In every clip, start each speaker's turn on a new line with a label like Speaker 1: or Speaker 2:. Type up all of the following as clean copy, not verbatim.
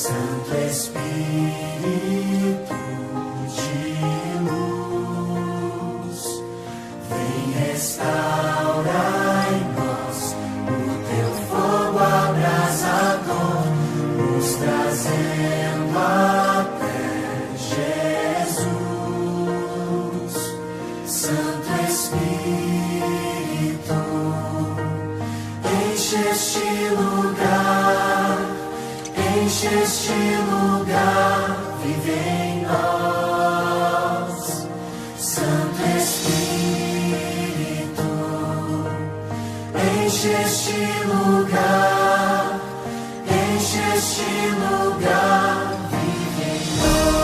Speaker 1: Santo Espírito de luz, vem restaurar em nós o teu fogo abrasador, nos trazendo até Jesus. Santo Espírito, enche este lugar, enche este lugar, vive em nós. Santo Espírito, enche este lugar, enche este lugar, vive em nós.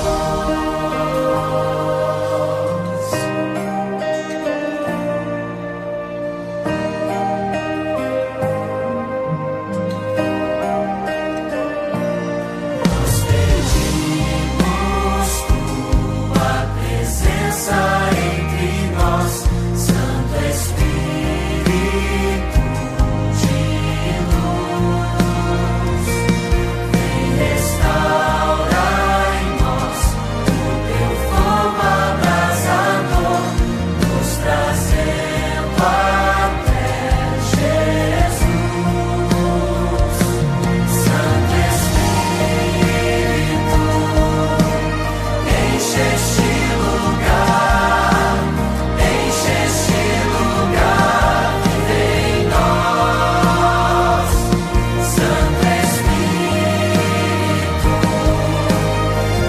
Speaker 1: Nós pedimos tua presença entre nós, Santo Espírito de luz, vem restaurar em nós o teu fogo abrasador, nos trazendo até Jesus. Santo Espírito, enche este lugar, enche este lugar, vive em nós. Santo Espírito,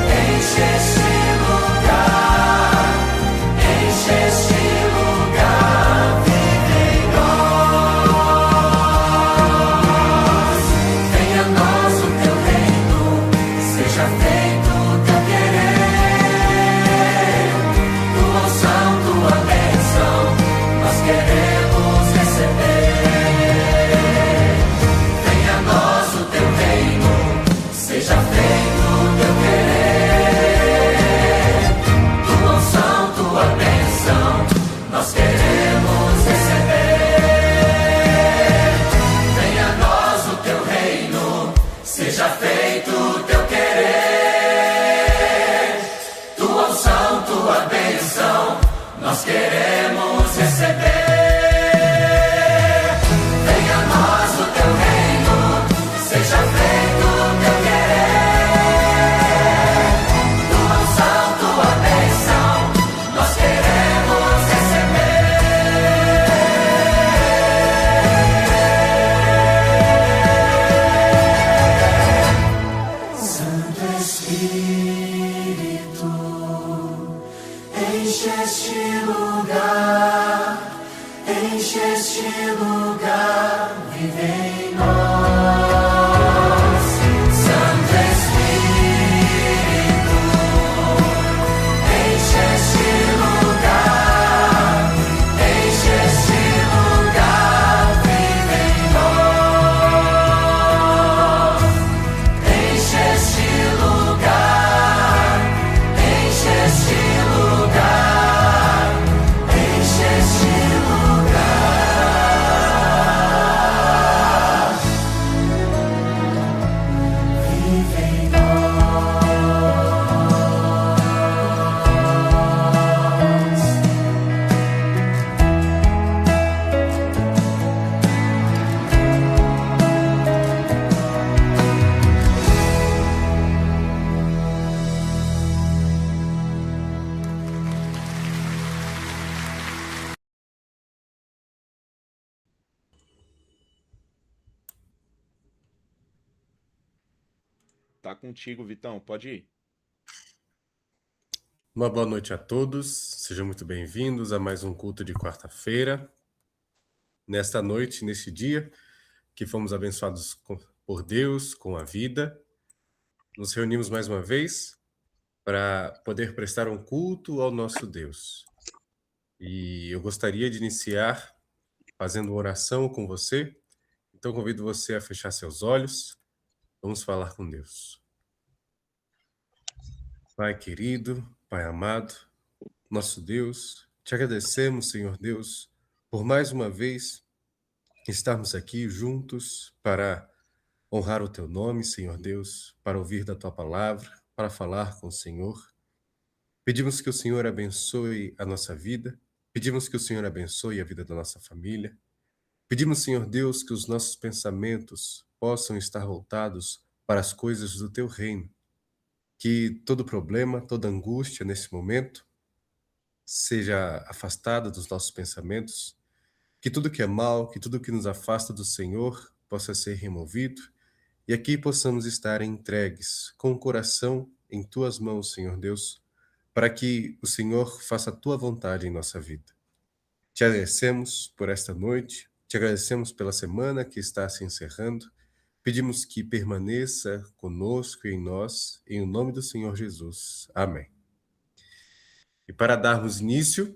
Speaker 1: enche este lugar, enche este lugar, vive em nós. Venha a nós o teu reino, seja feito o teu querer, tua unção, tua bênção, nós queremos receber. Venha a nós o teu reino, seja feito o teu querer, tua unção, tua bênção, nós queremos receber. Venha a nós o teu reino, seja feito o teu querer, tua unção, tua bênção, nós queremos receber. Venha a nós o teu reino, seja feito o teu querer, tua unção, tua bênção, nós queremos receber. Santo Espírito, enche este lugar, enche este lugar, vive em nós. Santo Espírito, enche este lugar, enche este lugar, vive em nós. Enche este lugar, enche este lugar, enche este lugar, vive em nós.
Speaker 2: Tá contigo, Vitão, pode ir.
Speaker 3: Uma boa noite a todos, sejam muito bem-vindos a mais um culto de quarta-feira. Nesta noite, neste dia, que fomos abençoados por Deus com a vida, nos reunimos mais uma vez para poder prestar um culto ao nosso Deus. E eu gostaria de iniciar fazendo uma oração com você, então convido você a fechar seus olhos, vamos falar com Deus. Pai querido, Pai amado, nosso Deus, te agradecemos, Senhor Deus, por mais uma vez estarmos aqui juntos para honrar o teu nome, Senhor Deus, para ouvir da tua palavra, para falar com o Senhor. Pedimos que o Senhor abençoe a nossa vida, pedimos que o Senhor abençoe a vida da nossa família. Pedimos, Senhor Deus, que os nossos pensamentos possam estar voltados para as coisas do teu reino. Que todo problema, toda angústia nesse momento seja afastada dos nossos pensamentos. Que tudo que é mal, que tudo que nos afasta do Senhor possa ser removido. E aqui possamos estar entregues, com o coração em tuas mãos, Senhor Deus, para que o Senhor faça a tua vontade em nossa vida. Te agradecemos por esta noite, te agradecemos pela semana que está se encerrando. Pedimos que permaneça conosco e em nós, em o nome do Senhor Jesus. Amém. E para darmos início,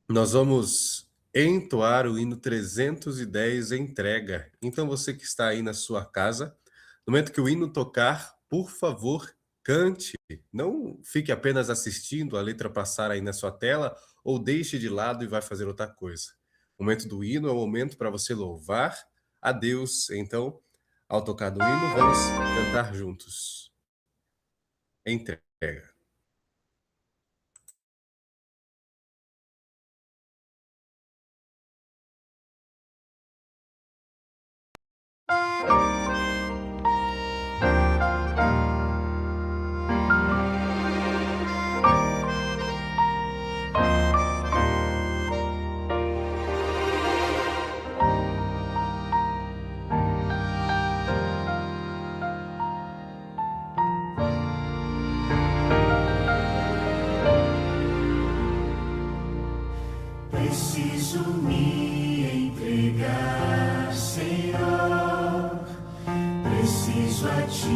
Speaker 3: nós vamos entoar o hino 310, Entrega. Então você que está aí na sua casa, no momento que o hino tocar, por favor, cante. Não fique apenas assistindo a letra passar aí na sua tela ou deixe de lado e vai fazer outra coisa. O momento do hino é o momento para você louvar a Deus. Então, ao tocar do hino, vamos cantar juntos. Entrega.
Speaker 1: Preciso me entregar, Senhor. Preciso a ti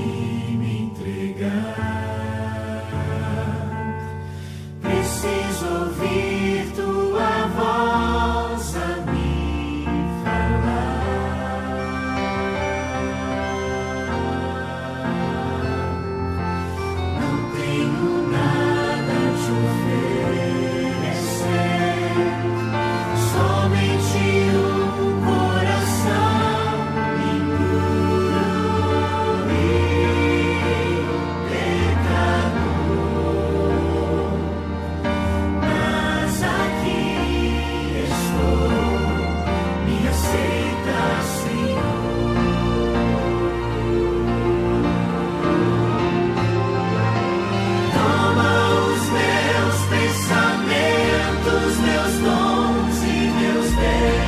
Speaker 1: me entregar. Preciso ouvir tua voz a me falar. Não tenho nada a te oferecer. Somente um coração impuro e pecador. Mas aqui estou, me aceita, Senhor. Toma os meus pensamentos, meus dons e meus bens.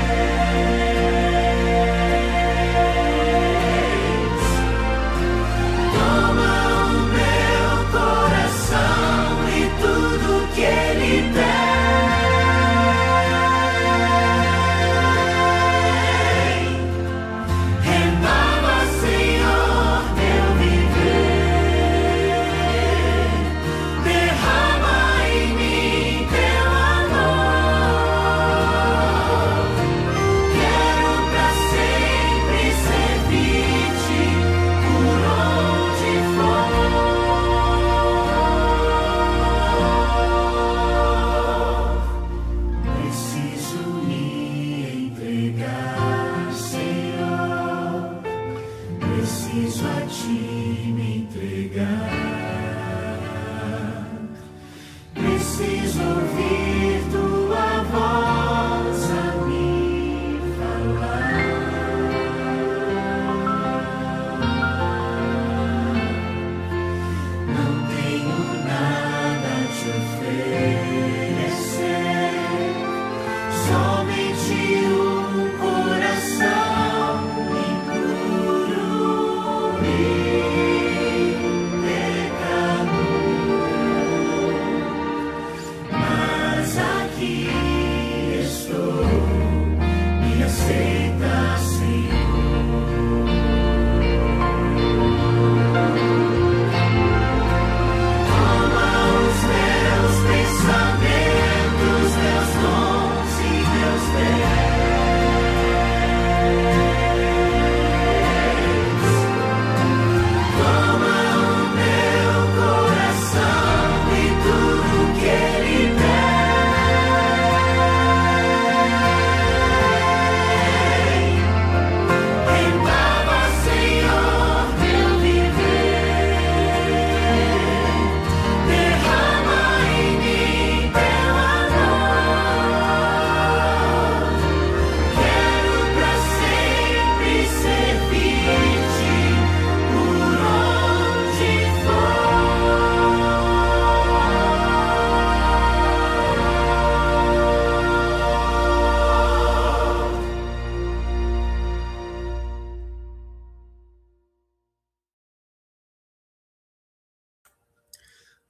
Speaker 1: Toma o meu coração e tudo que ele tem. Renova, Senhor, meu viver. Derrama em mim teu amor. Quero pra sempre servir-te por onde for. Preciso me entregar, Senhor. Preciso a ti me entregar. Preciso ouvir tua voz a me falar. Não tenho nada a te oferecer. Somente um coração impuro e pecador.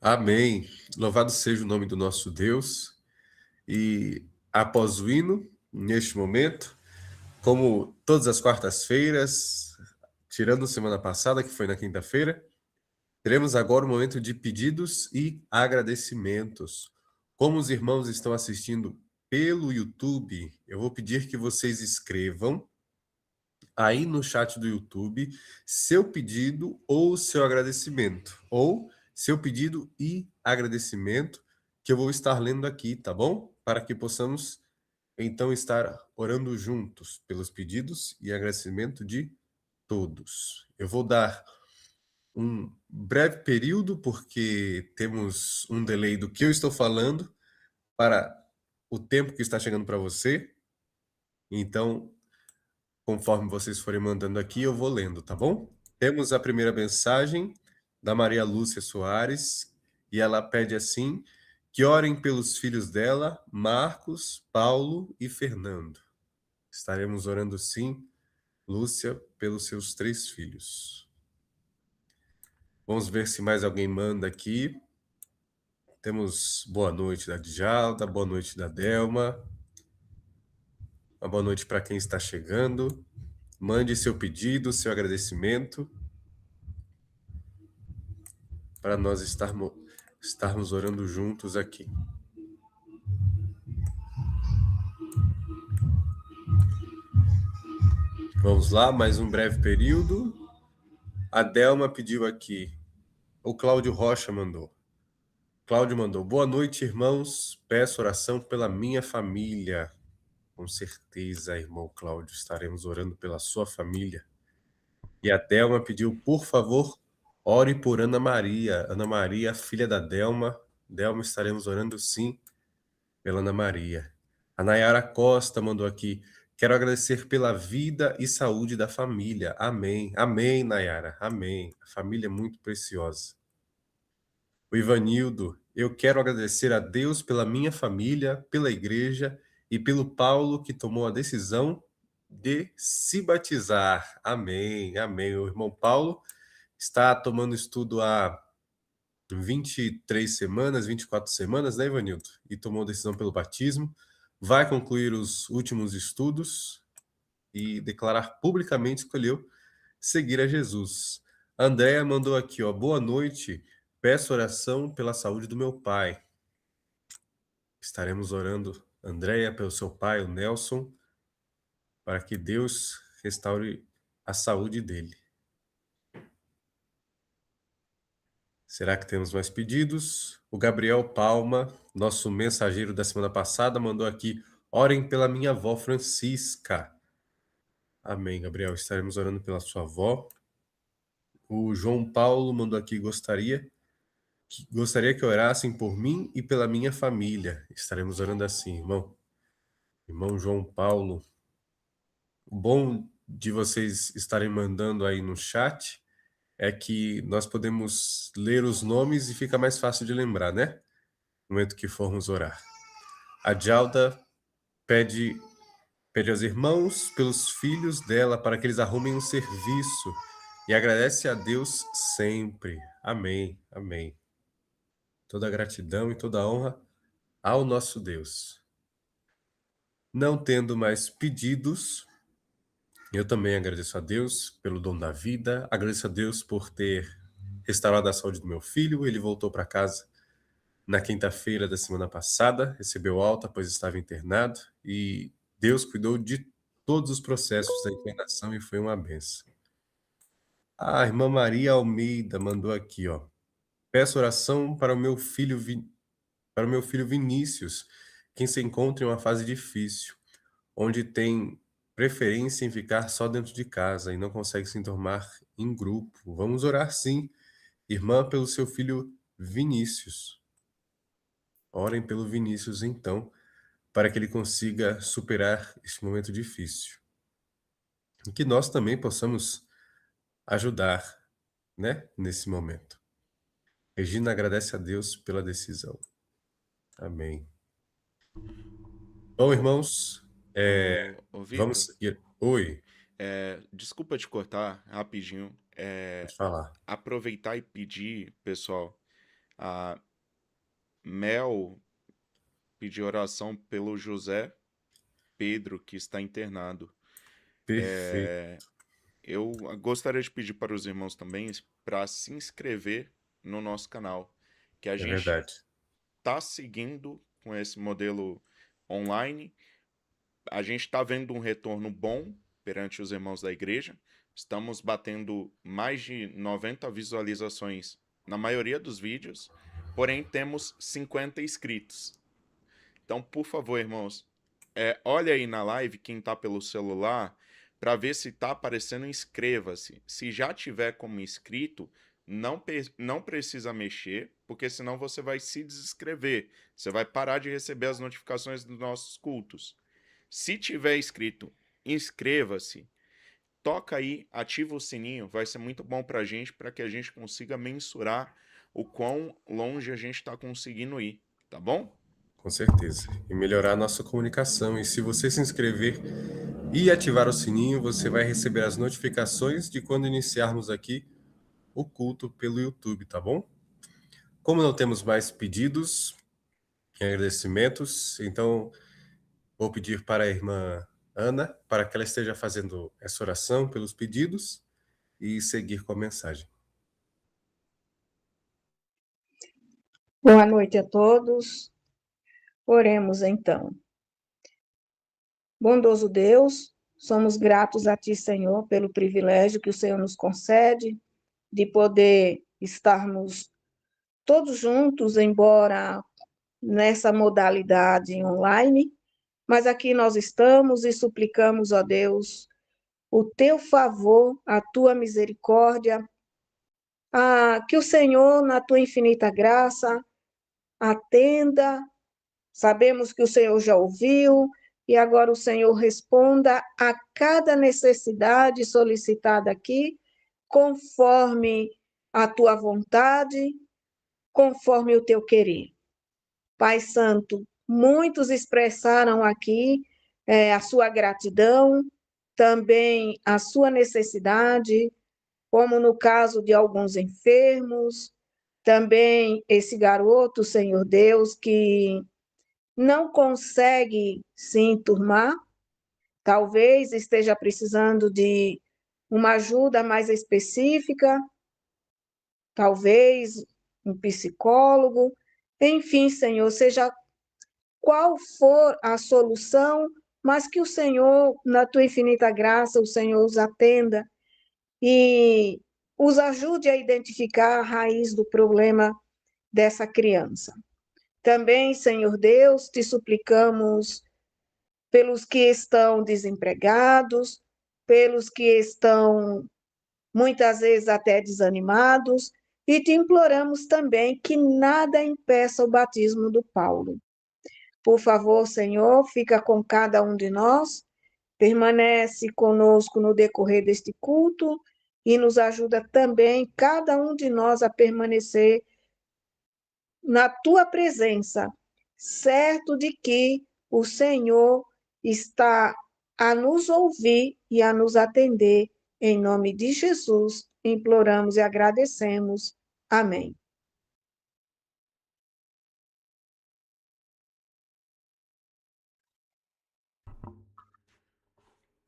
Speaker 3: Amém. Louvado seja o nome do nosso Deus. E após o hino, neste momento, como todas as quartas-feiras, tirando semana passada, que foi na quinta-feira, teremos agora um momento de pedidos e agradecimentos. Como os irmãos estão assistindo pelo YouTube, eu vou pedir que vocês escrevam aí no chat do YouTube seu pedido ou seu agradecimento, ou seu pedido e agradecimento, que eu vou estar lendo aqui, tá bom? Para que possamos então estar orando juntos pelos pedidos e agradecimento de todos. Eu vou dar um breve período, porque temos um delay do que eu estou falando para o tempo que está chegando para você. Então, conforme vocês forem mandando aqui, eu vou lendo, tá bom? Temos a primeira mensagem da Maria Lúcia Soares, e ela pede assim: que orem pelos filhos dela, Marcos, Paulo e Fernando. Estaremos orando sim, Lúcia, pelos seus 3 filhos. Vamos ver se mais alguém manda aqui. Temos boa noite da Djalda, boa noite da Delma. Uma boa noite para quem está chegando. Mande seu pedido, seu agradecimento, para nós estarmos orando juntos aqui. Vamos lá, mais um breve período. A Delma pediu aqui. O Cláudio Rocha mandou. Cláudio mandou: boa noite, irmãos. Peço oração pela minha família. Com certeza, irmão Cláudio, estaremos orando pela sua família. E a Delma pediu: por favor, ore por Ana Maria. Ana Maria, filha da Delma. Delma, estaremos orando sim pela Ana Maria. A Nayara Costa mandou aqui: quero agradecer pela vida e saúde da família. Amém. Amém, Nayara. Amém. A família é muito preciosa. O Ivanildo: eu quero agradecer a Deus pela minha família, pela igreja e pelo Paulo, que tomou a decisão de se batizar. Amém. Amém. O irmão Paulo está tomando estudo há 23 semanas, 24 semanas, né, Ivanildo? E tomou decisão pelo batismo. Vai concluir os últimos estudos e declarar publicamente escolheu seguir a Jesus. A Andréa mandou aqui, ó: boa noite, peço oração pela saúde do meu pai. Estaremos orando, Andréa, pelo seu pai, o Nelson, para que Deus restaure a saúde dele. Será que temos mais pedidos? O Gabriel Palma, nosso mensageiro da semana passada, mandou aqui: orem pela minha avó Francisca. Amém, Gabriel. Estaremos orando pela sua avó. O João Paulo mandou aqui: gostaria que orassem por mim e pela minha família. Estaremos orando assim, irmão. Irmão João Paulo, o bom de vocês estarem mandando aí no chat é que nós podemos ler os nomes e fica mais fácil de lembrar, né? No momento que formos orar. A Djalda pede aos irmãos pelos filhos dela para que eles arrumem um serviço e agradece a Deus sempre. Amém, amém. Toda gratidão e toda honra ao nosso Deus. Não tendo mais pedidos, eu também agradeço a Deus pelo dom da vida, agradeço a Deus por ter restaurado a saúde do meu filho. Ele voltou para casa na quinta-feira da semana passada, recebeu alta, pois estava internado, e Deus cuidou de todos os processos da internação e foi uma benção. A irmã Maria Almeida mandou aqui, ó: peço oração para o meu filho Vinícius, quem se encontra em uma fase difícil, onde tem preferência em ficar só dentro de casa e não consegue se enturmar em grupo. Vamos orar sim, irmã, pelo seu filho Vinícius. Orem pelo Vinícius, então, para que ele consiga superar este momento difícil. E que nós também possamos ajudar, né, nesse momento. Regina agradece a Deus pela decisão. Amém. Bom, irmãos,
Speaker 2: Ô, Vitor,
Speaker 3: vamos ir. Oi,
Speaker 2: desculpa te cortar rapidinho.
Speaker 3: pode falar.
Speaker 2: Aproveitar e pedir, pessoal, A Mel pediu oração pelo José Pedro, que está internado.
Speaker 3: Perfeito.
Speaker 2: Eu gostaria de pedir para os irmãos também para se inscrever no nosso canal, que a
Speaker 3: É
Speaker 2: gente
Speaker 3: verdade.
Speaker 2: está seguindo com esse modelo online. A gente está vendo um retorno bom perante os irmãos da igreja. Estamos batendo mais de 90 visualizações na maioria dos vídeos, porém temos 50 inscritos. Então, por favor, irmãos, olha aí na live quem está pelo celular para ver se está aparecendo inscreva-se. Se já tiver como inscrito, não precisa mexer, porque senão você vai se desinscrever. Você vai parar de receber as notificações dos nossos cultos. Se tiver inscrito, inscreva-se. Toca aí, ativa o sininho, vai ser muito bom para que a gente consiga mensurar o quão longe a gente está conseguindo ir, tá bom?
Speaker 3: Com certeza. E melhorar a nossa comunicação. E se você se inscrever e ativar o sininho, você vai receber as notificações de quando iniciarmos aqui o culto pelo YouTube, tá bom? Como não temos mais pedidos e agradecimentos, então vou pedir para a irmã Ana para que ela esteja fazendo essa oração pelos pedidos e seguir com a mensagem.
Speaker 4: Boa noite a todos. Oremos então. Bondoso Deus, somos gratos a Ti, Senhor, pelo privilégio que o Senhor nos concede de poder estarmos todos juntos, embora nessa modalidade online, mas aqui nós estamos e suplicamos, ó Deus, o Teu favor, a Tua misericórdia, que o Senhor, na Tua infinita graça, atenda. Sabemos que o Senhor já ouviu e agora o Senhor responda a cada necessidade solicitada aqui, conforme a tua vontade, conforme o teu querer. Pai Santo, muitos expressaram aqui a sua gratidão, também a sua necessidade, como no caso de alguns enfermos, também esse garoto, Senhor Deus, que não consegue se enturmar, talvez esteja precisando de uma ajuda mais específica, talvez um psicólogo, enfim, Senhor, seja qual for a solução, mas que o Senhor, na tua infinita graça, o Senhor os atenda e os ajude a identificar a raiz do problema dessa criança. Também, Senhor Deus, te suplicamos pelos que estão desempregados, pelos que estão muitas vezes até desanimados, e te imploramos também que nada impeça o batismo do Paulo. Por favor, Senhor, fica com cada um de nós, permanece conosco no decorrer deste culto e nos ajuda também, cada um de nós, a permanecer na tua presença, certo de que o Senhor está a nos ouvir e a nos atender. Em nome de Jesus, imploramos e agradecemos. Amém.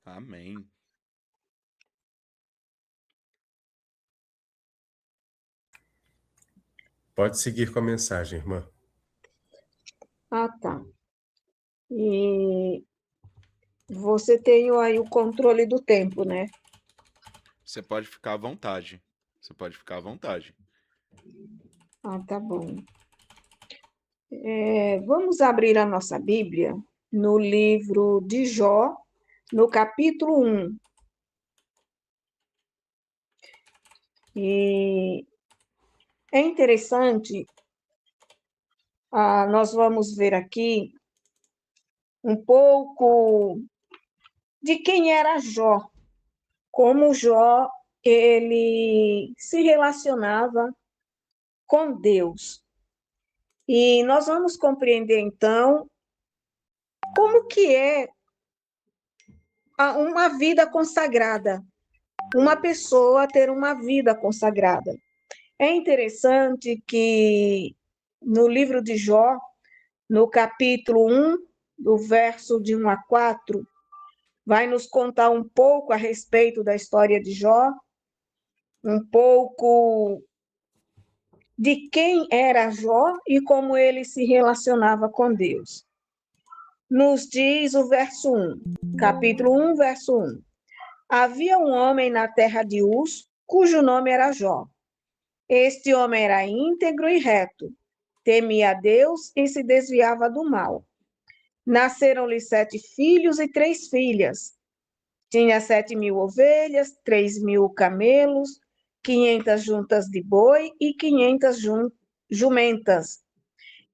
Speaker 2: Amém.
Speaker 3: Pode seguir com a mensagem, irmã.
Speaker 4: Tá. E você tem aí o controle do tempo, né?
Speaker 2: Você pode ficar à vontade. Você pode ficar à vontade.
Speaker 4: Tá bom. Vamos abrir a nossa Bíblia no livro de Jó, no capítulo 1. E é interessante, nós vamos ver aqui um pouco de quem era Jó, como Jó ele se relacionava com Deus. E nós vamos compreender, então, como que é uma vida consagrada, uma pessoa ter uma vida consagrada. É interessante que no livro de Jó, no capítulo 1, do verso de 1 a 4, vai nos contar um pouco a respeito da história de Jó, um pouco de quem era Jó e como ele se relacionava com Deus. Nos diz o verso 1, capítulo 1, verso 1. Havia um homem na terra de Uz, cujo nome era Jó. Este homem era íntegro e reto, temia a Deus e se desviava do mal. Nasceram-lhe 7 filhos e 3 filhas. Tinha 7.000 ovelhas, 3.000 camelos, 500 juntas de boi e 500 jumentas.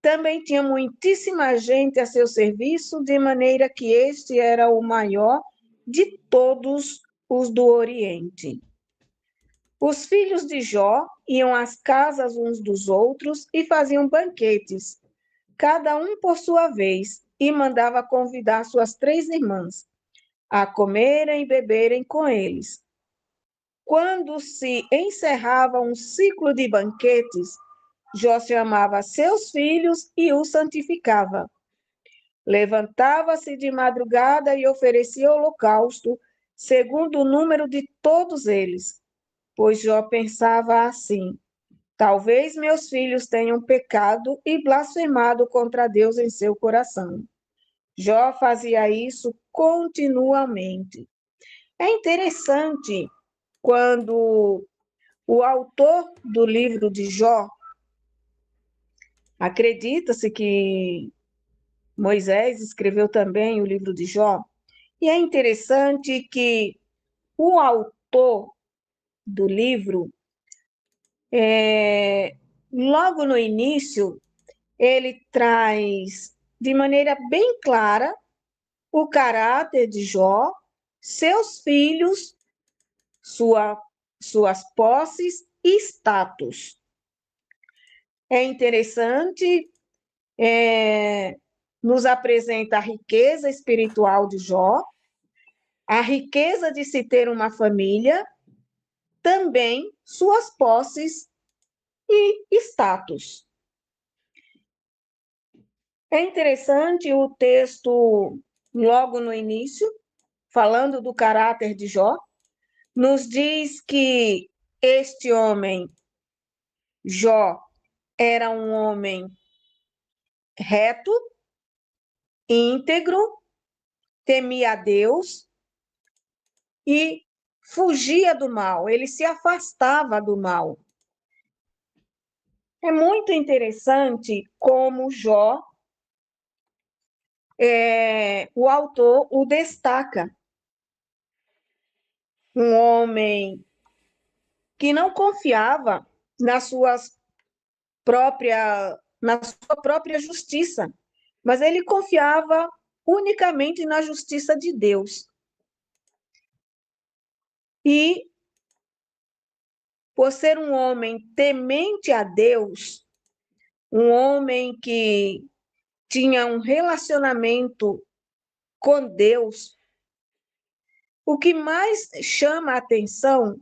Speaker 4: Também tinha muitíssima gente a seu serviço, de maneira que este era o maior de todos os do Oriente. Os filhos de Jó iam às casas uns dos outros e faziam banquetes, cada um por sua vez, e mandava convidar suas 3 irmãs a comerem e beberem com eles. Quando se encerrava um ciclo de banquetes, Jó chamava seus filhos e os santificava. Levantava-se de madrugada e oferecia holocausto, segundo o número de todos eles. Pois Jó pensava assim: talvez meus filhos tenham pecado e blasfemado contra Deus em seu coração. Jó fazia isso continuamente. É interessante quando o autor do livro de Jó, acredita-se que Moisés escreveu também o livro de Jó, e é interessante que o autor do livro, logo no início, ele traz de maneira bem clara o caráter de Jó, seus filhos, suas posses e status. É interessante, nos apresenta a riqueza espiritual de Jó, a riqueza de se ter uma família, também suas posses e status. É interessante o texto, logo no início, falando do caráter de Jó, nos diz que este homem, Jó, era um homem reto, íntegro, temia a Deus e fugia do mal, ele se afastava do mal. É muito interessante como Jó, o autor o destaca. Um homem que não confiava na sua própria justiça, mas ele confiava unicamente na justiça de Deus. E, por ser um homem temente a Deus, um homem que tinha um relacionamento com Deus, o que mais chama a atenção,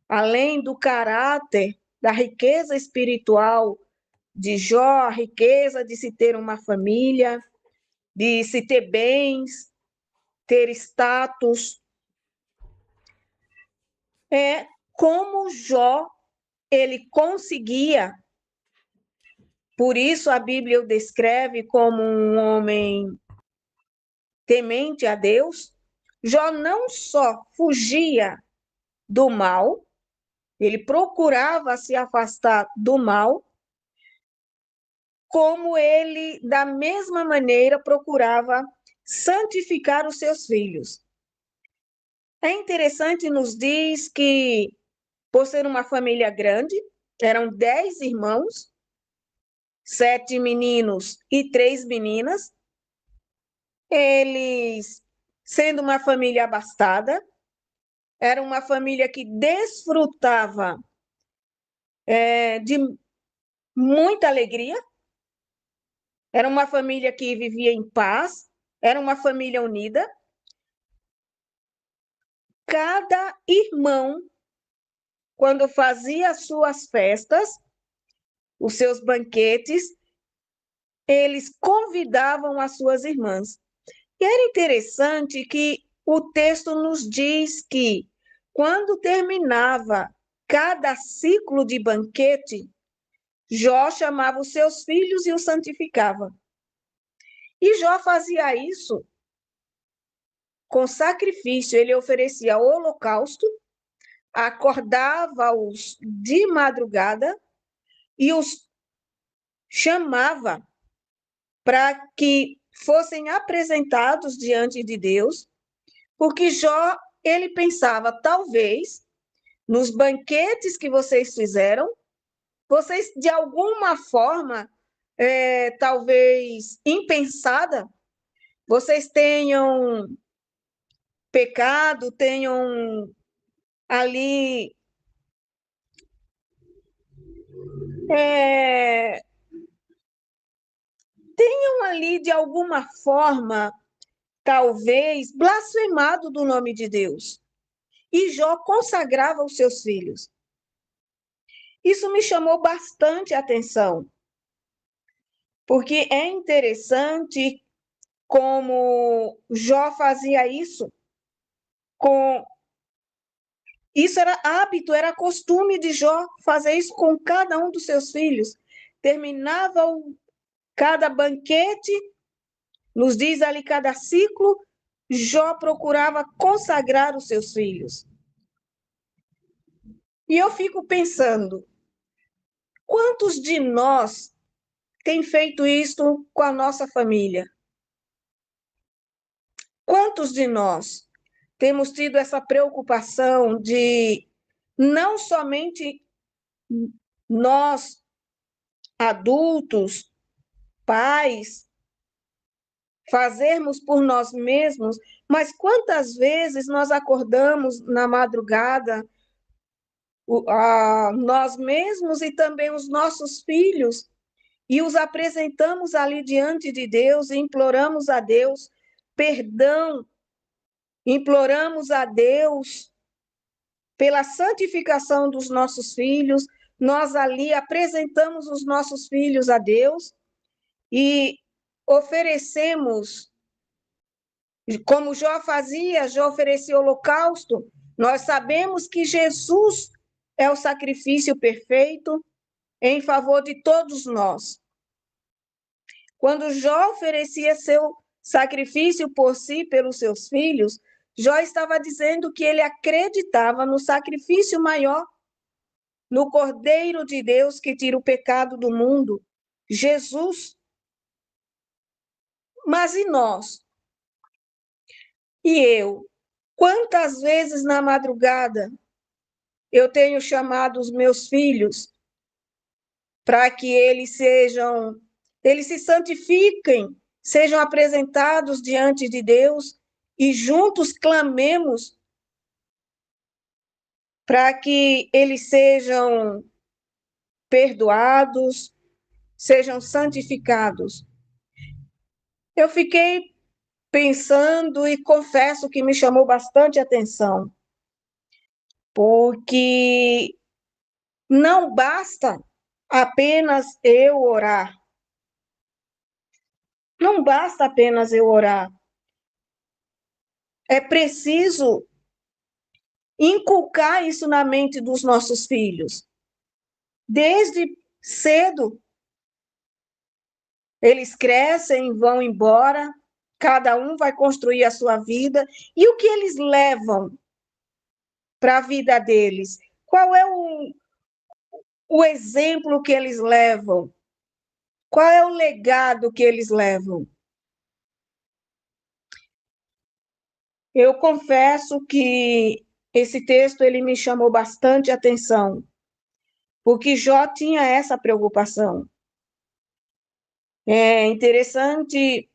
Speaker 4: além do caráter, da riqueza espiritual de Jó, a riqueza de se ter uma família, de se ter bens, ter status, é como Jó ele conseguia. Por isso a Bíblia o descreve como um homem temente a Deus. Jó não só fugia do mal, ele procurava se afastar do mal, como ele, da mesma maneira, procurava santificar os seus filhos. É interessante, nos diz que, por ser uma família grande, eram 10 irmãos, 7 meninos e 3 meninas, eles, sendo uma família abastada, era uma família que desfrutava de muita alegria, era uma família que vivia em paz, era uma família unida. Cada irmão quando fazia as suas festas, os seus banquetes, eles convidavam as suas irmãs. E era interessante que o texto nos diz que, quando terminava cada ciclo de banquete, Jó chamava os seus filhos e os santificava. E Jó fazia isso com sacrifício, ele oferecia holocausto, acordava-os de madrugada e os chamava para que fossem apresentados diante de Deus, porque Jó, ele pensava, talvez, nos banquetes que vocês fizeram, vocês, de alguma forma, talvez impensada, vocês tenham pecado, tenham ali tenham ali, de alguma forma, talvez, blasfemado do nome de Deus. E Jó consagrava os seus filhos. Isso me chamou bastante a atenção, porque é interessante como Jó fazia isso Isso era hábito, era costume de Jó fazer isso com cada um dos seus filhos. Terminava cada banquete, nos diz ali cada ciclo, Jó procurava consagrar os seus filhos. E eu fico pensando, quantos de nós têm feito isso com a nossa família? Quantos de nós temos tido essa preocupação de não somente nós, adultos, pais, fazermos por nós mesmos, mas quantas vezes nós acordamos na madrugada, nós mesmos e também os nossos filhos, e os apresentamos ali diante de Deus e imploramos a Deus perdão, imploramos a Deus pela santificação dos nossos filhos, nós ali apresentamos os nossos filhos a Deus e oferecemos, como Jó fazia, Jó oferecia holocausto. Nós sabemos que Jesus é o sacrifício perfeito em favor de todos nós. Quando Jó oferecia seu sacrifício por si e pelos seus filhos, Jó estava dizendo que ele acreditava no sacrifício maior, no Cordeiro de Deus que tira o pecado do mundo, Jesus. Mas e nós? E eu? Quantas vezes na madrugada eu tenho chamado os meus filhos para que eles se santifiquem, sejam apresentados diante de Deus e juntos clamemos para que eles sejam perdoados, sejam santificados. Eu fiquei pensando e confesso que me chamou bastante atenção, porque não basta apenas eu orar. Não basta apenas eu orar. É preciso inculcar isso na mente dos nossos filhos. Desde cedo, eles crescem, vão embora, cada um vai construir a sua vida. E o que eles levam para a vida deles? Qual é o exemplo que eles levam? Qual é o legado que eles levam? Eu confesso que esse texto ele me chamou bastante atenção, porque Jó tinha essa preocupação. É interessante,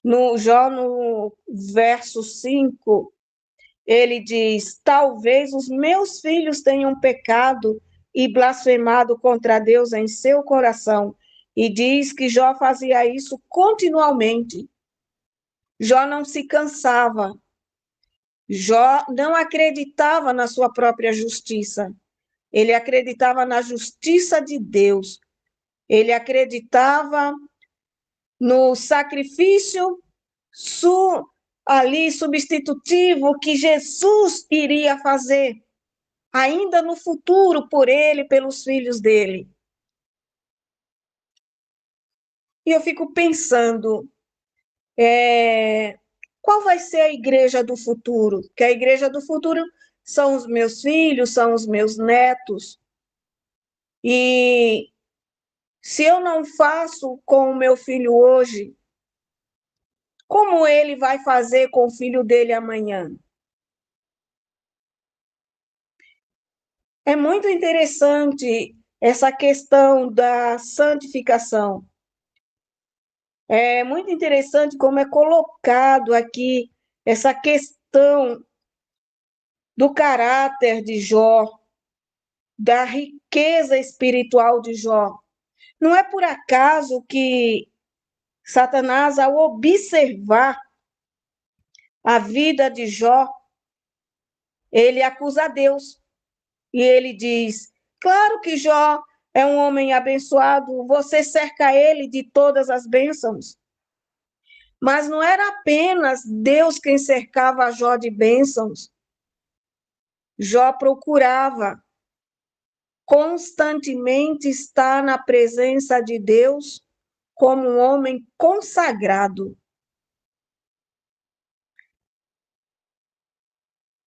Speaker 4: no Jó, no verso 5, ele diz: talvez os meus filhos tenham pecado e blasfemado contra Deus em seu coração. E diz que Jó fazia isso continuamente. Jó não se cansava Jó não acreditava na sua própria justiça, ele acreditava na justiça de Deus, ele acreditava no sacrifício ali substitutivo que Jesus iria fazer, ainda no futuro, por ele e pelos filhos dele. E eu fico pensando, qual vai ser a igreja do futuro? Que a igreja do futuro são os meus filhos, são os meus netos. E se eu não faço com o meu filho hoje, como ele vai fazer com o filho dele amanhã? É muito interessante essa questão da santificação. É muito interessante como é colocado aqui essa questão do caráter de Jó, da riqueza espiritual de Jó. Não é por acaso que Satanás, ao observar a vida de Jó, ele acusa Deus. E ele diz: claro que Jó é um homem abençoado, você cerca ele de todas as bênçãos. Mas não era apenas Deus quem cercava Jó de bênçãos. Jó procurava constantemente estar na presença de Deus como um homem consagrado.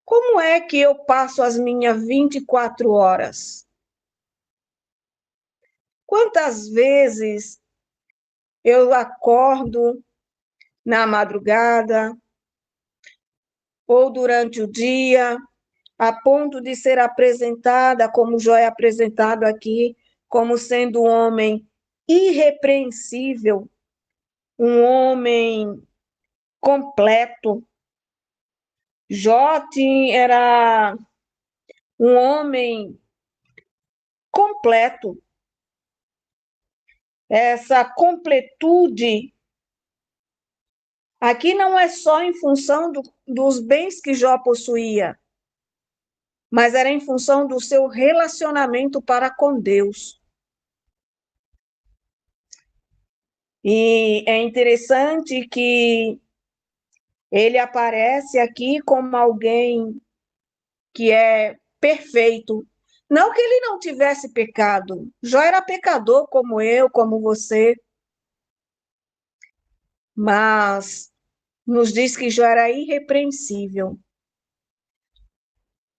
Speaker 4: Como é que eu passo as minhas 24 horas? Quantas vezes eu acordo na madrugada ou durante o dia, a ponto de ser apresentada, como Jó é apresentado aqui, como sendo um homem irrepreensível, um homem completo. Jó era um homem completo. Essa completude aqui não é só em função dos bens que Jó possuía, mas era em função do seu relacionamento para com Deus. E é interessante que ele aparece aqui como alguém que é perfeito. Não que ele não tivesse pecado. Jó era pecador como eu, como você. Mas nos diz que Jó era irrepreensível.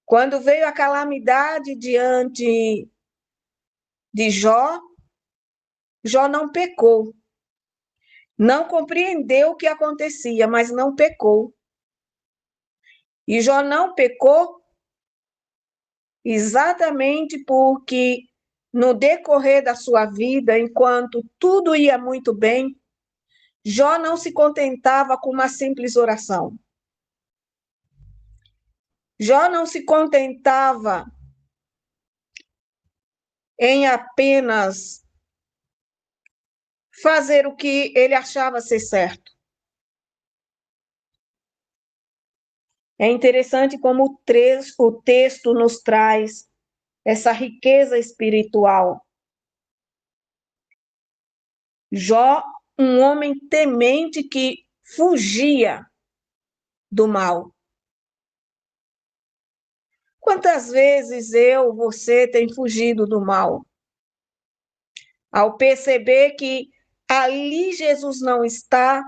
Speaker 4: Quando veio a calamidade diante de Jó, Jó não pecou. Não compreendeu o que acontecia, mas não pecou. E Jó não pecou exatamente porque no decorrer da sua vida, enquanto tudo ia muito bem, Jó não se contentava com uma simples oração. Jó não se contentava em apenas fazer o que ele achava ser certo. É interessante como o texto nos traz essa riqueza espiritual. Jó, um homem temente que fugia do mal. Quantas vezes você tem fugido do mal? Ao perceber que ali Jesus não está,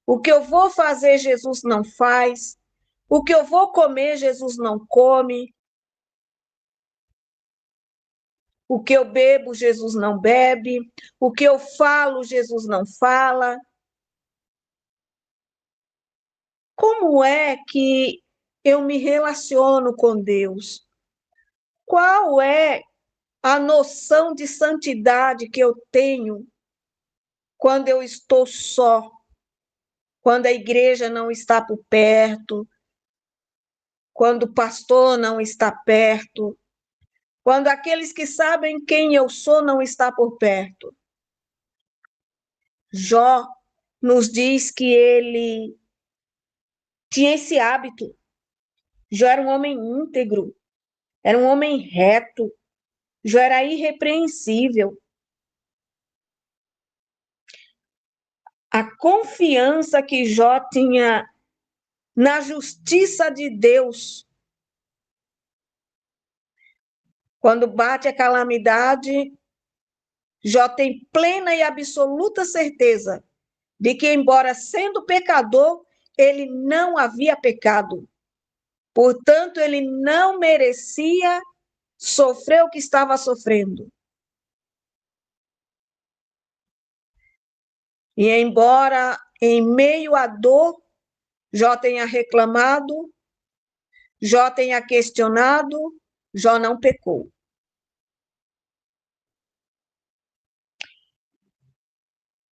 Speaker 4: o que eu vou fazer, Jesus não faz, o que eu vou comer, Jesus não come, o que eu bebo, Jesus não bebe, o que eu falo, Jesus não fala. Como é que eu me relaciono com Deus? Qual é a noção de santidade que eu tenho quando eu estou só? Quando a igreja não está por perto, quando o pastor não está perto, quando aqueles que sabem quem eu sou não está por perto. Jó nos diz que ele tinha esse hábito Jó era um homem íntegro, era um homem reto, Jó era irrepreensível. A confiança que Jó tinha na justiça de Deus. Quando bate a calamidade, Jó tem plena e absoluta certeza de que, embora sendo pecador, ele não havia pecado. Portanto, ele não merecia sofrer o que estava sofrendo. E embora em meio à dor, Jó tenha reclamado, Jó tenha questionado, Jó não pecou.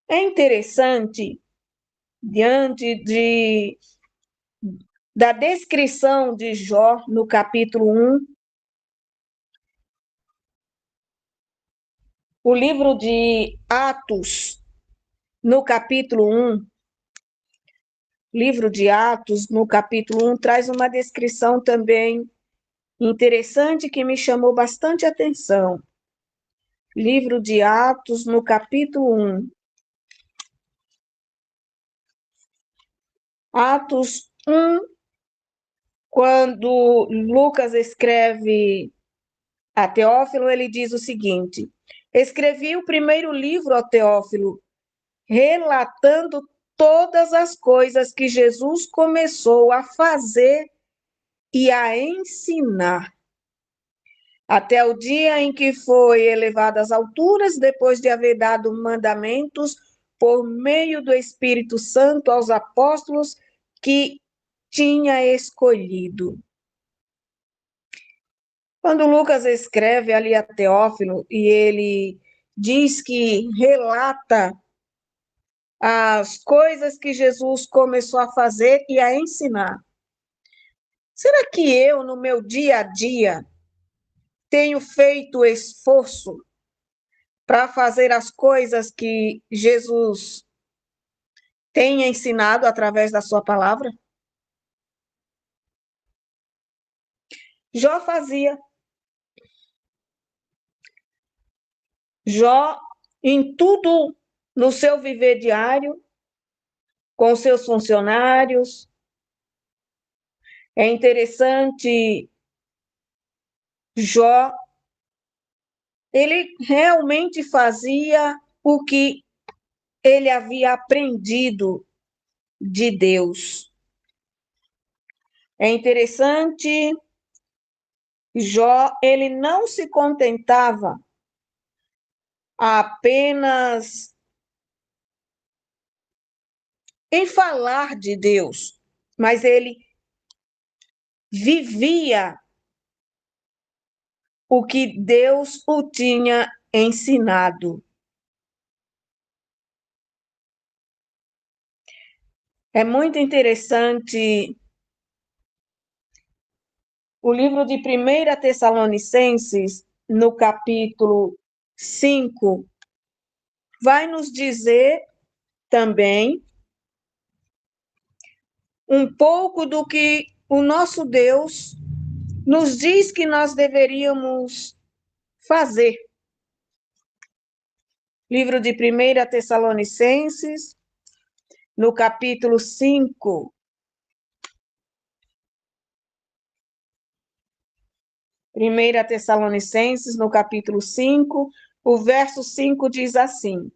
Speaker 4: É interessante, diante da descrição de Jó no capítulo 1, o livro de Atos, no capítulo 1, livro de Atos, no capítulo 1, traz uma descrição também interessante que me chamou bastante atenção. Livro de Atos, no capítulo 1. Atos 1, quando Lucas escreve a Teófilo, ele diz o seguinte: escrevi o primeiro livro ao Teófilo, relatando todas as coisas que Jesus começou a fazer e a ensinar, até o dia em que foi elevado às alturas, depois de haver dado mandamentos por meio do Espírito Santo aos apóstolos que tinha escolhido. Quando Lucas escreve ali a Teófilo e ele diz que relata as coisas que Jesus começou a fazer e a ensinar, será que eu, no meu dia a dia, tenho feito esforço para fazer as coisas que Jesus tem ensinado através da sua palavra? Jó fazia. Jó, em tudo no seu viver diário, com seus funcionários. É interessante, Jó, ele realmente fazia o que ele havia aprendido de Deus. É interessante, Jó, ele não se contentava apenas em falar de Deus, mas ele vivia o que Deus o tinha ensinado. É muito interessante o livro de 1 Tessalonicenses, no capítulo 5, vai nos dizer também um pouco do que o nosso Deus nos diz que nós deveríamos fazer. Livro de 1 Tessalonicenses, no capítulo 5. 1 Tessalonicenses, no capítulo 5, o verso 5 diz assim: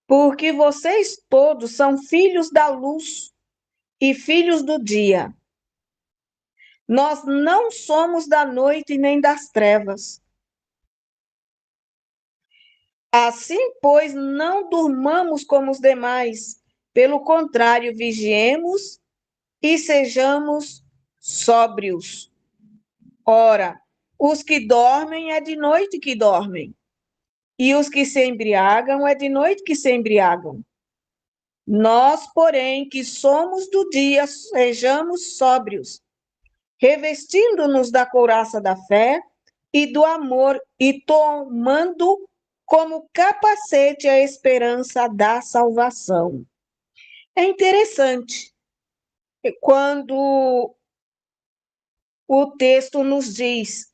Speaker 4: porque vocês todos são filhos da luz e filhos do dia. Nós não somos da noite nem das trevas. Assim, pois, não durmamos como os demais. Pelo contrário, vigiemos e sejamos sóbrios. Ora, os que dormem é de noite que dormem, e os que se embriagam é de noite que se embriagam. Nós, porém, que somos do dia, sejamos sóbrios, revestindo-nos da couraça da fé e do amor e tomando como capacete a esperança da salvação. É interessante, quando o texto nos diz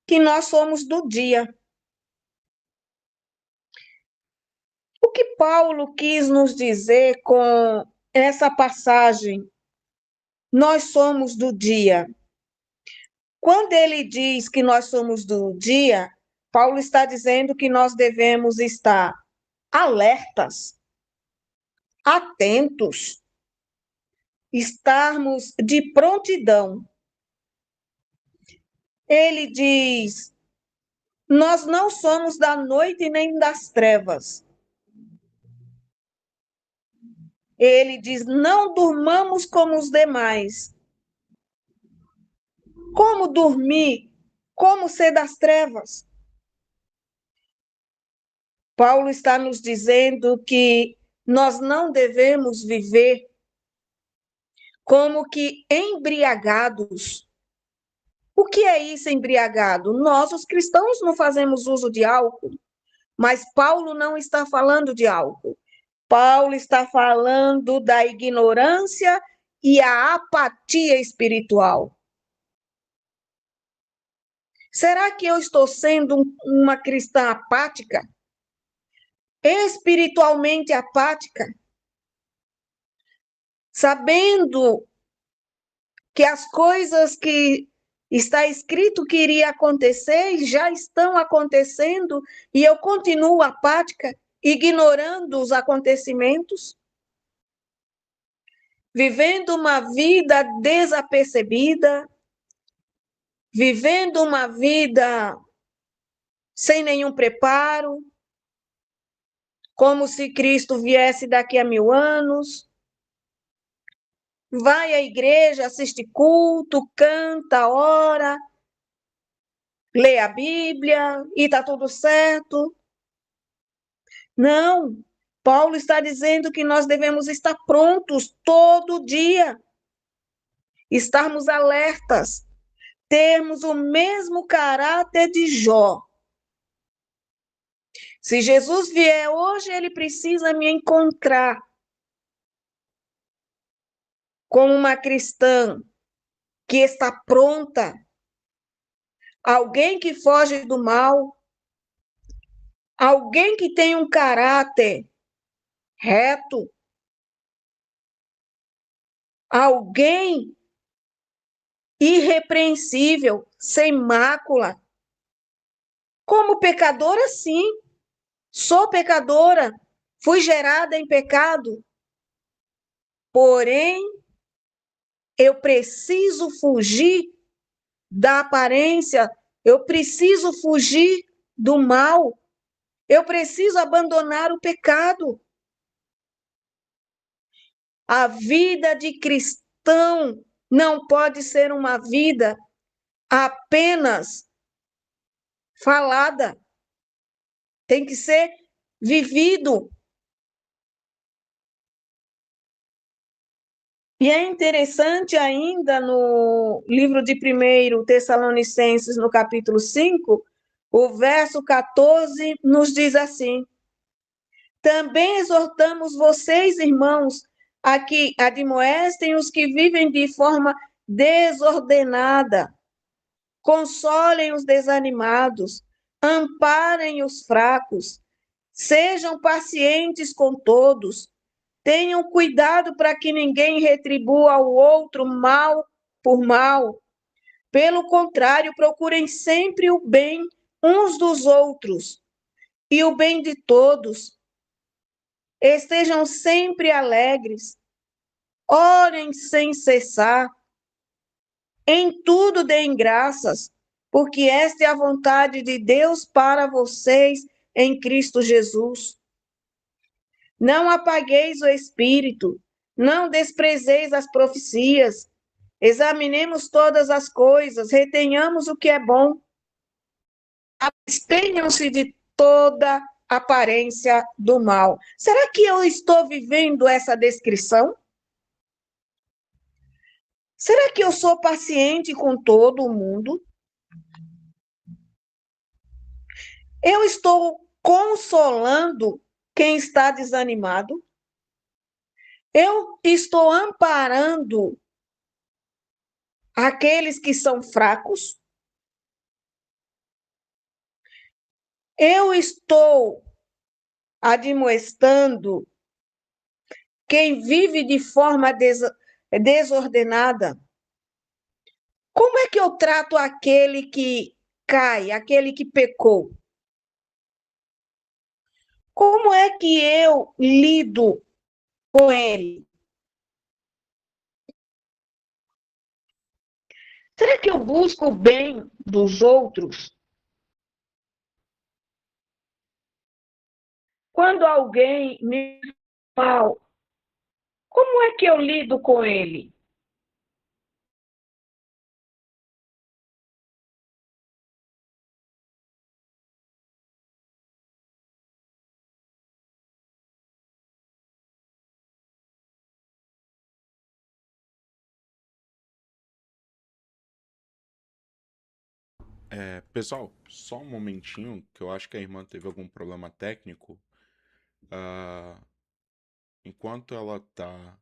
Speaker 4: que nós somos do dia. O que Paulo quis nos dizer com essa passagem? Nós somos do dia. Quando ele diz que nós somos do dia, Paulo está dizendo que nós devemos estar alertas, atentos, estarmos de prontidão. Ele diz: nós não somos da noite nem das trevas. Ele diz: não durmamos como os demais. Como dormir? Como ser das trevas? Paulo está nos dizendo que nós não devemos viver como que embriagados. O que é isso, embriagado? Nós, os cristãos, não fazemos uso de álcool, mas Paulo não está falando de álcool. Paulo está falando da ignorância e a apatia espiritual. Será que eu estou sendo uma cristã apática? Espiritualmente apática? Sabendo que as coisas que está escrito que iria acontecer já estão acontecendo e eu continuo apática, ignorando os acontecimentos? Vivendo uma vida desapercebida, vivendo uma vida sem nenhum preparo, como se Cristo viesse daqui a 1000 anos. Vai à igreja, assiste culto, canta, ora, lê a Bíblia e está tudo certo. Não, Paulo está dizendo que nós devemos estar prontos todo dia, estarmos alertas, termos o mesmo caráter de Jó. Se Jesus vier hoje, ele precisa me encontrar como uma cristã que está pronta, alguém que foge do mal, alguém que tem um caráter reto, alguém irrepreensível, sem mácula. Como pecadora, sim, sou pecadora, fui gerada em pecado, porém, eu preciso fugir da aparência, eu preciso fugir do mal, eu preciso abandonar o pecado. A vida de cristão não pode ser uma vida apenas falada, tem que ser vivido. E é interessante ainda no livro de 1 Tessalonicenses, no capítulo 5, o verso 14 nos diz assim: também exortamos vocês, irmãos, a que admoestem os que vivem de forma desordenada, consolem os desanimados, amparem os fracos, sejam pacientes com todos, tenham cuidado para que ninguém retribua ao outro mal por mal. Pelo contrário, procurem sempre o bem uns dos outros e o bem de todos. Estejam sempre alegres, orem sem cessar, em tudo deem graças, porque esta é a vontade de Deus para vocês em Cristo Jesus. Não apagueis o espírito, não desprezeis as profecias, examinemos todas as coisas, retenhamos o que é bom, abstenham-se de toda aparência do mal. Será que eu estou vivendo essa descrição? Será que eu sou paciente com todo mundo? Eu estou consolando quem está desanimado? Eu estou amparando aqueles que são fracos. Eu estou admoestando quem vive de forma desordenada. Como é que eu trato aquele que cai, aquele que pecou? Como é que eu lido com ele? Será que eu busco o bem dos outros? Quando alguém me fala mal, como é que eu lido com ele?
Speaker 2: Pessoal, só um momentinho, que eu acho que a irmã teve algum problema técnico. Ah, enquanto ela tá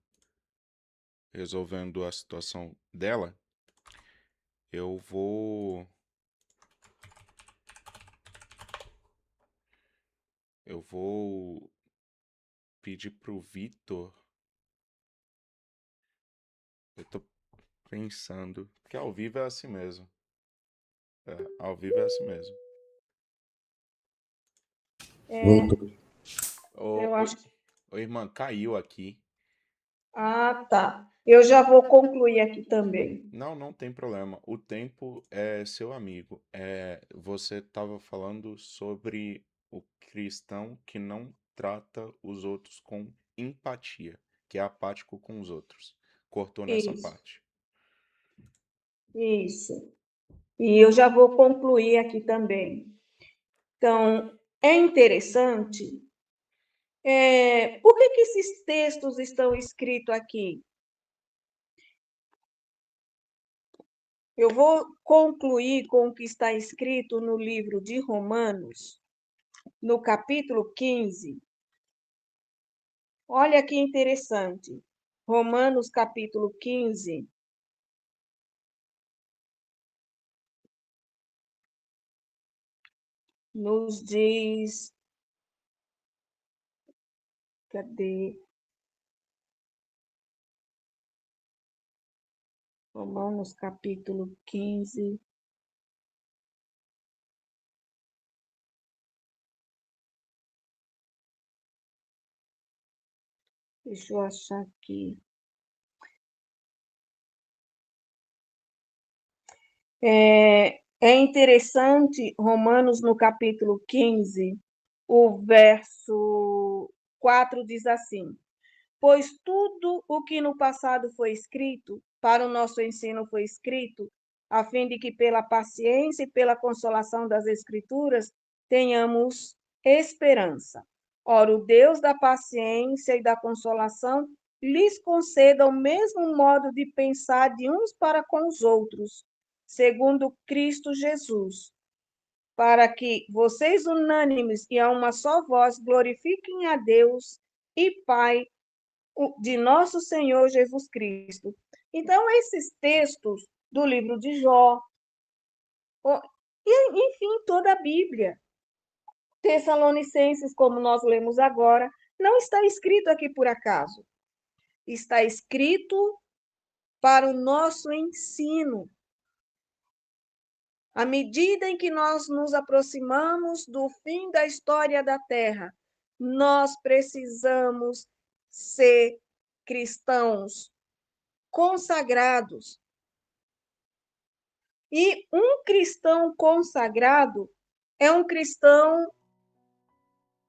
Speaker 2: resolvendo a situação dela, eu vou. Eu vou pedir pro Vitor. Eu tô pensando. Que ao vivo é assim mesmo. Ao vivo é assim mesmo.
Speaker 3: Voltou.
Speaker 4: Eu
Speaker 2: Ô,
Speaker 4: acho que...
Speaker 2: irmã, caiu aqui.
Speaker 4: Ah, tá. Eu já vou concluir aqui também.
Speaker 2: Não, não tem problema. O tempo é seu amigo. Você estava falando sobre o cristão que não trata os outros com empatia, que é apático com os outros. Cortou nessa
Speaker 4: Isso,
Speaker 2: parte.
Speaker 4: isso. E eu já vou concluir aqui também. Então, é interessante. Por que esses textos estão escritos aqui? Eu vou concluir com o que está escrito no livro de Romanos, no capítulo 15. Olha que interessante. Romanos, capítulo 15, nos diz. Cadê? Romanos, capítulo 15. Deixa eu achar aqui. É interessante, Romanos, no capítulo 15, o verso 4 diz assim: Pois tudo o que no passado foi escrito, para o nosso ensino foi escrito, a fim de que pela paciência e pela consolação das Escrituras tenhamos esperança. Ora, o Deus da paciência e da consolação lhes conceda o mesmo modo de pensar de uns para com os outros, segundo Cristo Jesus, para que vocês unânimes e a uma só voz glorifiquem a Deus e Pai de nosso Senhor Jesus Cristo. Então, esses textos do livro de Jó, e, enfim, toda a Bíblia, Tessalonicenses, como nós lemos agora, não está escrito aqui por acaso. Está escrito para o nosso ensino. À medida em que nós nos aproximamos do fim da história da Terra, nós precisamos ser cristãos consagrados. E um cristão consagrado é um cristão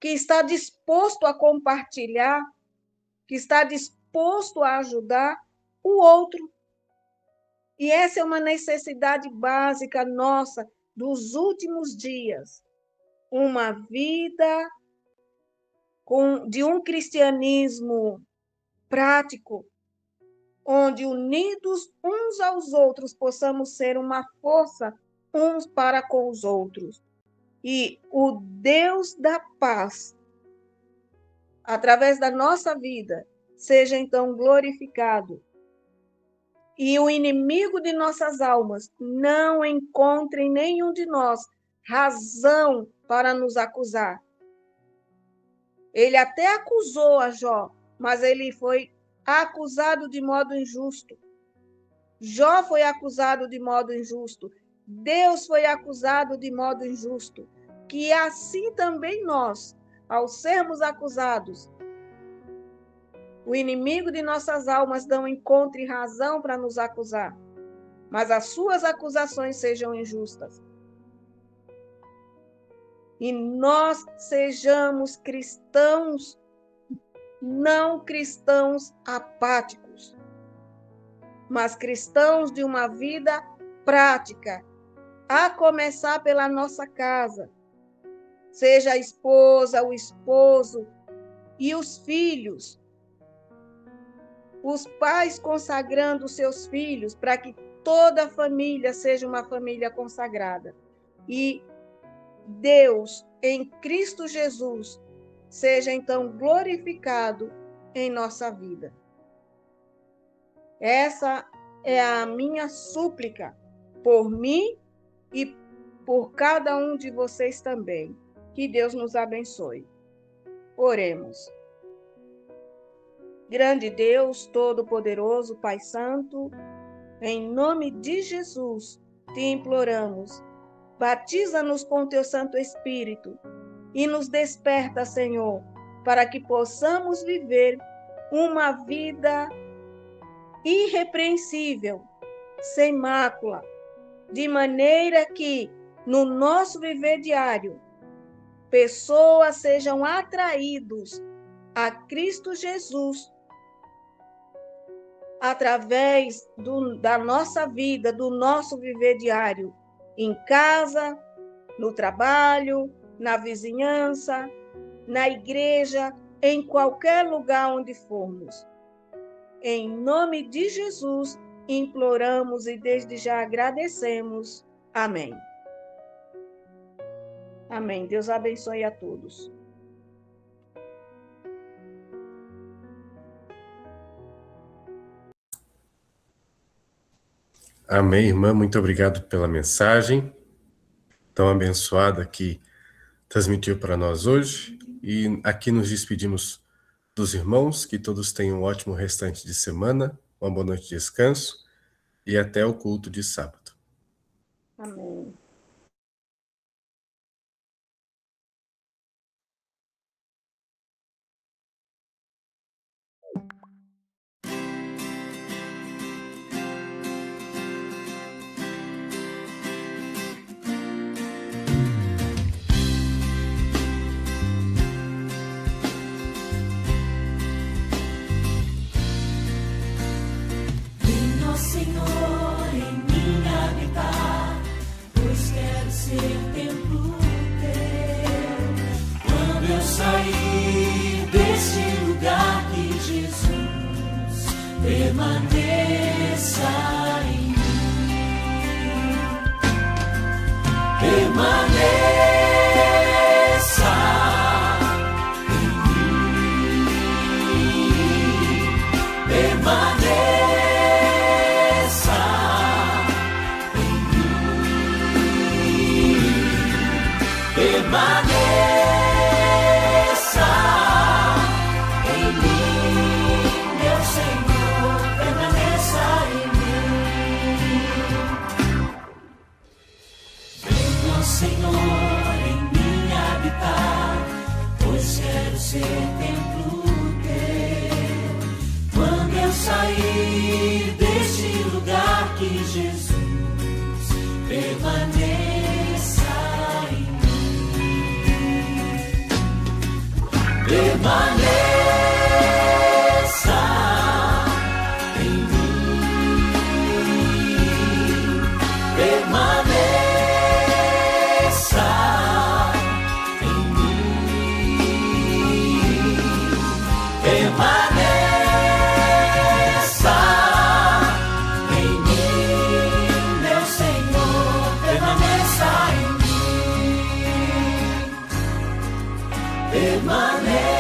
Speaker 4: que está disposto a compartilhar, que está disposto a ajudar o outro. E essa é uma necessidade básica nossa dos últimos dias. Uma vida de um cristianismo prático, onde unidos uns aos outros possamos ser uma força uns para com os outros. E o Deus da paz, através da nossa vida, seja então glorificado e o inimigo de nossas almas não encontre em nenhum de nós razão para nos acusar. Ele até acusou a Jó, mas ele foi acusado de modo injusto. Jó foi acusado de modo injusto. Deus foi acusado de modo injusto. Que assim também nós, ao sermos acusados, o inimigo de nossas almas não encontre razão para nos acusar, mas as suas acusações sejam injustas. E nós sejamos cristãos, não cristãos apáticos, mas cristãos de uma vida prática, a começar pela nossa casa. Seja a esposa, o esposo e os filhos. Os pais consagrando os seus filhos para que toda a família seja uma família consagrada. E Deus, em Cristo Jesus, seja então glorificado em nossa vida. Essa é a minha súplica por mim e por cada um de vocês também. Que Deus nos abençoe. Oremos. Grande Deus, Todo-Poderoso, Pai Santo, em nome de Jesus, te imploramos. Batiza-nos com teu Santo Espírito e nos desperta, Senhor, para que possamos viver uma vida irrepreensível, sem mácula, de maneira que, no nosso viver diário, pessoas sejam atraídos a Cristo Jesus através da nossa vida, do nosso viver diário, em casa, no trabalho, na vizinhança, na igreja, em qualquer lugar onde formos. Em nome de Jesus, imploramos e desde já agradecemos. Amém. Amém. Deus abençoe a todos.
Speaker 3: Amém, irmã. Muito obrigado pela mensagem tão abençoada que transmitiu para nós hoje. E aqui nos despedimos dos irmãos, que todos tenham um ótimo restante de semana, uma boa noite de descanso e até o culto de sábado.
Speaker 4: Amém.
Speaker 1: Venha, ó Senhor, em mim habitar, pois quero ser templo teu. Quando eu sair deste lugar, que Jesus permaneça em mim. Permaneça em mim. Permaneça em mim. Permaneça em mim, meu Senhor, permaneça em mim. Venha, Senhor, em mim habitar, pois quero ser templo teu. Quando eu sair deste lugar, que Jesus permaneça em mim. Permaneça em mim. Permaneça em mim. Permaneça em mim, meu Senhor, permaneça em mim. Permaneça